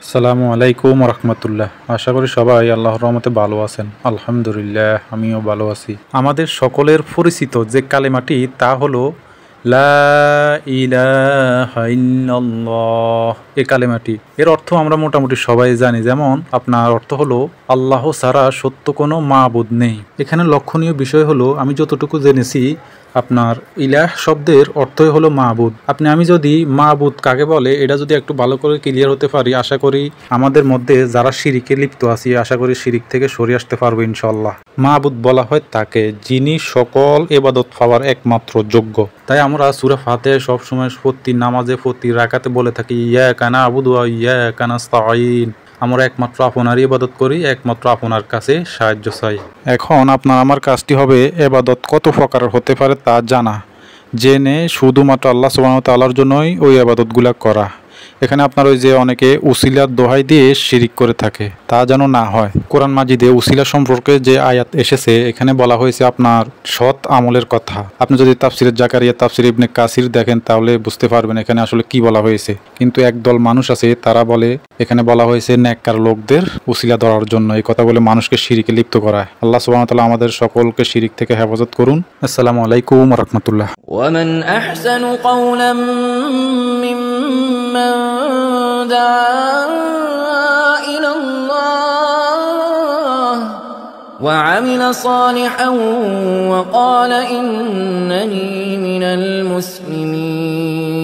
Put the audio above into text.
আসসালামু আলাইকুম রহমতুল্লাহ। আশা করি সবাই আল্লাহর রহমতে ভালো আছেন। আলহামদুলিল্লাহ, আমিও ভালো আছি। আমাদের সকলের পরিচিত যে কালেমাটি তা হলো লা ইলাহা ইল্লাল্লাহ। এই কালেমাটি এর অর্থ আমরা মোটামুটি সবাই জানি। যেমন আপনার অর্থ হলো আল্লাহ ছাড়া সত্য কোনো মাবুদ নেই। এখানে লক্ষণীয় বিষয় হলো আমি যতটুকু জেনেছি আপনার ইলাহ শব্দের অর্থই হলো মাবুদ। আমি যদি মাবুদ কাকে বলে এটা যদি একটু ভালো করে ক্লিয়ার হতে পারি, আশা করি আমাদের মধ্যে যারা শিরিকে লিপ্ত আছি আশা করি শিরিক থেকে সরে আসতে পারবো ইনশাল্লাহ। মাবুদ বলা হয় তাকে যিনি সকল ইবাদত পাওয়ার একমাত্র যোগ্য। তাই আমরা সূরা ফাতিহা সবসময় প্রতি নামাজে প্রতি রাকাতে বলে থাকি ইয়াকা না'বুদু ওয়া ইয়াকা নাস্তাঈন। আমরা একমাত্র আপনারই ইবাদত করি, একমাত্র আপনার কাছে সাহায্য চাই। এখন আপনার আমার কাজটি হবে ইবাদত কত প্রকারের হতে পারে তা জানা, জেনে শুধুমাত্র আল্লাহ সুবহানাহু ওয়া তাআলার জন্যই ওই ইবাদতগুলো করা। এখানে আপনার ওই যে অনেকে উসিলার দোহাই দিয়ে শিরিক করে থাকে, তা যেন না হয়। কোরআন মাজিদে উসিলা সম্পর্কে যে আয়াত এসেছে এখানে বলা হয়েছে আপনার সৎ আমলের কথা। আপনি যদি তাফসিরে জাকারিয়া, তাফসির ইবনে কাসির দেখেন তাহলে বুঝতে পারবেন এখানে আসলে কি বলা হয়েছে। কিন্তু একদল মানুষ আছে তারা বলে এখানে বলা হয়েছে নেককার লোকদের উসিলা ধরার জন্য, এই কথা বলে মানুষকে শিরিকে লিপ্ত করায়। আল্লাহ সুবহানাহু ওয়া তাআলা আমাদের সকলকে শিরিক থেকে হেফাজত করুন। আসসালামু আলাইকুম ওয়া রাহমাতুল্লাহ। ومن أحسن قولا ممن دعا إلى الله وعمل صالحا وقال إنني من المسلمين